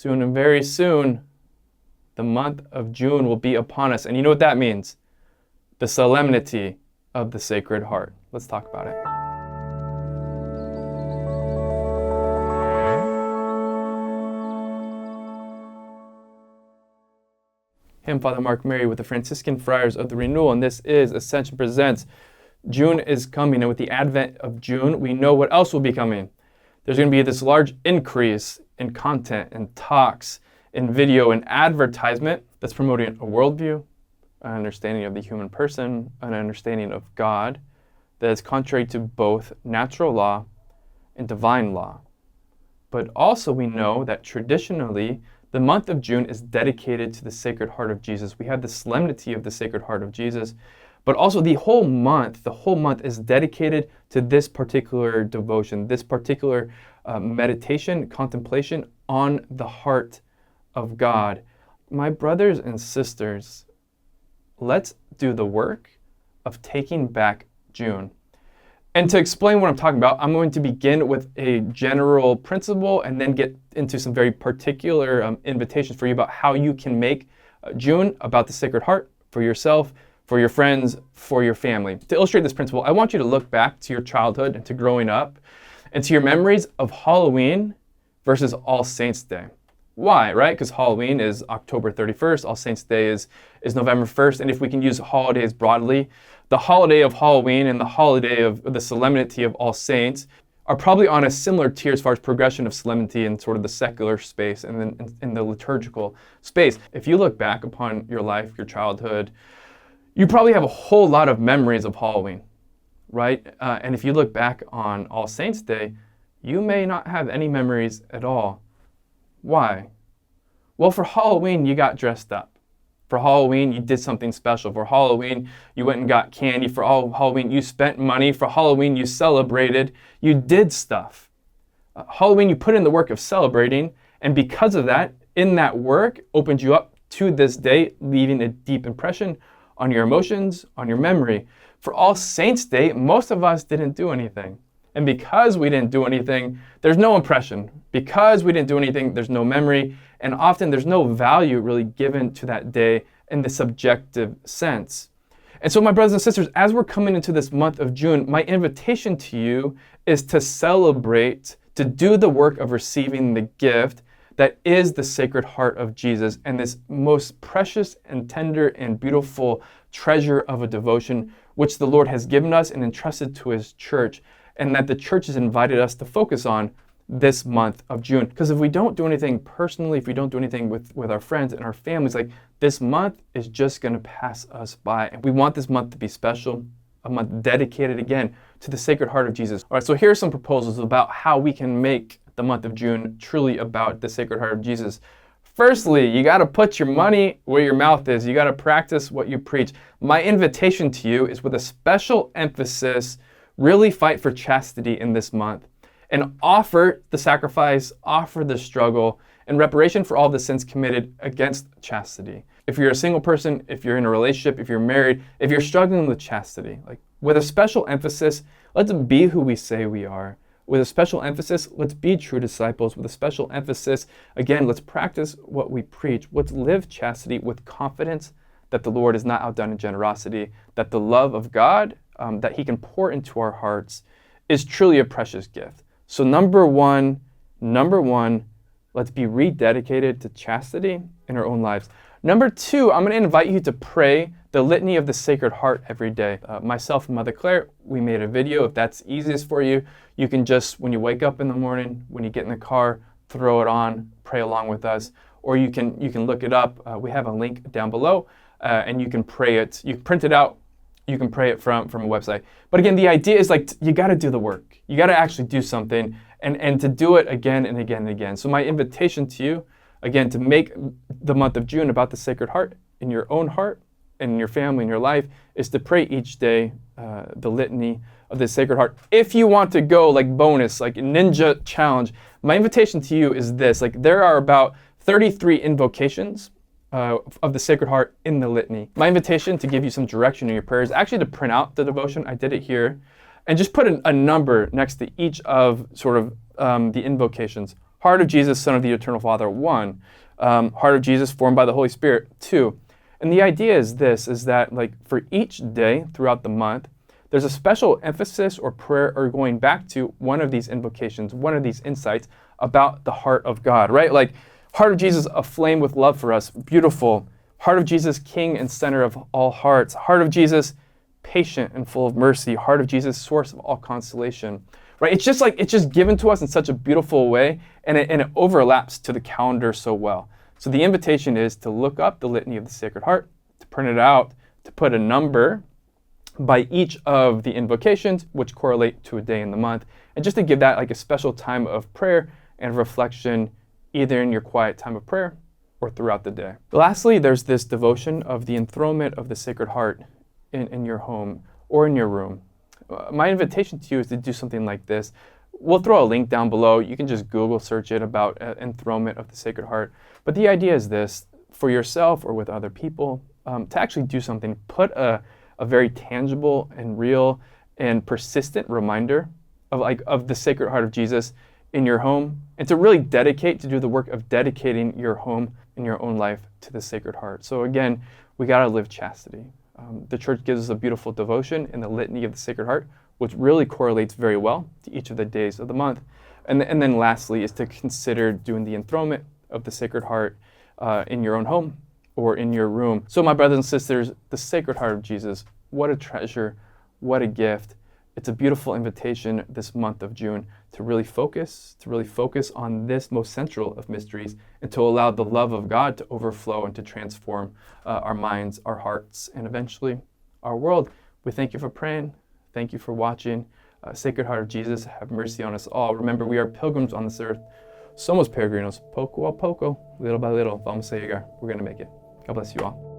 Soon and very soon, the month of June will be upon us. And you know what that means? The solemnity of the Sacred Heart. Let's talk about it. Hey, I'm Father Mark Mary with the Franciscan Friars of the Renewal, and this is Ascension Presents. June is coming, and with the advent of June, we know what else will be coming. There's going to be this large increase in content and talks, in video and advertisement that's promoting a worldview, an understanding of the human person, an understanding of God that is contrary to both natural law and divine law. But also we know that traditionally, the month of June is dedicated to the Sacred Heart of Jesus. We have the Solemnity of the Sacred Heart of Jesus, but also the whole month is dedicated to this particular devotion, this particular meditation, contemplation on the heart of God. My brothers and sisters, let's do the work of taking back June. And to explain what I'm talking about, I'm going to begin with a general principle and then get into some very particular invitations for you about how you can make June about the Sacred Heart for yourself, for your friends, for your family. To illustrate this principle, I want you to look back to your childhood and to growing up and to your memories of Halloween versus All Saints' Day. Why, right? Because Halloween is October 31st, All Saints' Day is November 1st, and if we can use holidays broadly, the holiday of Halloween and the holiday of the Solemnity of All Saints are probably on a similar tier as far as progression of solemnity in sort of the secular space and then in the liturgical space. If you look back upon your life, your childhood, you probably have a whole lot of memories of Halloween, right? And if you look back on All Saints' Day, you may not have any memories at all. Why? Well, for Halloween, you got dressed up. For Halloween, you did something special. For Halloween, you went and got candy. For Halloween, you spent money. For Halloween, you celebrated. You did stuff. Halloween, you put in the work of celebrating, and because of that, in that work, opened you up to this day, leaving a deep impression on your emotions, on your memory. For All Saints' Day, most of us didn't do anything. And because we didn't do anything, there's no impression. Because we didn't do anything, there's no memory. And often there's no value really given to that day in the subjective sense. And so my brothers and sisters, as we're coming into this month of June, my invitation to you is to celebrate, to do the work of receiving the gift that is the Sacred Heart of Jesus and this most precious and tender and beautiful treasure of a devotion which the Lord has given us and entrusted to His church, and that the church has invited us to focus on this month of June. Because if we don't do anything personally, if we don't do anything with our friends and our families, like this month is just going to pass us by. And we want this month to be special, a month dedicated again to the Sacred Heart of Jesus. All right, so here are some proposals about how we can make the month of June truly about the Sacred Heart of Jesus. Firstly, you got to put your money where your mouth is. You got to practice what you preach. My invitation to you is with a special emphasis, really fight for chastity in this month and offer the sacrifice, offer the struggle, and reparation for all the sins committed against chastity. If you're a single person, if you're in a relationship, if you're married, if you're struggling with chastity, like with a special emphasis, let's be who we say we are. With a special emphasis, let's be true disciples. With a special emphasis, again, let's practice what we preach. Let's live chastity with confidence that the Lord is not outdone in generosity, that the love of God that He can pour into our hearts is truly a precious gift. So number one, let's be rededicated to chastity in our own lives. Number two, I'm going to invite you to pray the Litany of the Sacred Heart every day. Myself and Mother Claire, we made a video. If that's easiest for you, you can just, when you wake up in the morning, when you get in the car, throw it on, pray along with us, or you can look it up. We have a link down below, and you can pray it. You can print it out. You can pray it from a website. But again, the idea is like you got to do the work. You got to actually do something and to do it again and again and again. So my invitation to you, again, to make the month of June about the Sacred Heart in your own heart and in your family, in your life, is to pray each day the litany of the Sacred Heart. If you want to go like bonus, like ninja challenge, my invitation to you is this. Like there are about 33 invocations of the Sacred Heart in the litany. My invitation to give you some direction in your prayers is actually to print out the devotion. I did it here. And just put a number next to each of sort of the invocations. Heart of Jesus, Son of the Eternal Father, 1. Heart of Jesus, formed by the Holy Spirit, 2. And the idea is this, is that like for each day throughout the month, there's a special emphasis or prayer or going back to one of these invocations, one of these insights about the heart of God, right? Like heart of Jesus, aflame with love for us, beautiful. Heart of Jesus, King and center of all hearts. Heart of Jesus, patient and full of mercy. Heart of Jesus, source of all consolation, right? It's just given to us in such a beautiful way, and it overlaps to the calendar so well. So the invitation is to look up the Litany of the Sacred Heart, to print it out, to put a number by each of the invocations, which correlate to a day in the month, and just to give that like a special time of prayer and reflection, either in your quiet time of prayer or throughout the day. Lastly, there's this devotion of the enthronement of the Sacred Heart in your home or in your room. My invitation to you is to do something like this. We'll throw a link down below. You can just Google search it about enthronement of the Sacred Heart. But the idea is this, for yourself or with other people, to actually do something, put a very tangible and real and persistent reminder of the Sacred Heart of Jesus in your home, and to really to do the work of dedicating your home and your own life to the Sacred Heart. So again, we gotta live chastity. The church gives us a beautiful devotion in the Litany of the Sacred Heart, which really correlates very well to each of the days of the month. And then lastly is to consider doing the enthronement of the Sacred Heart in your own home or in your room. So my brothers and sisters, the Sacred Heart of Jesus, what a treasure, what a gift. It's a beautiful invitation this month of June to really focus on this most central of mysteries, and to allow the love of God to overflow and to transform our minds, our hearts, and eventually our world. We thank you for praying. Thank you for watching. Sacred Heart of Jesus, have mercy on us all. Remember, we are pilgrims on this earth. Somos peregrinos, poco a poco, little by little. Vamos a llegar. We're going to make it. God bless you all.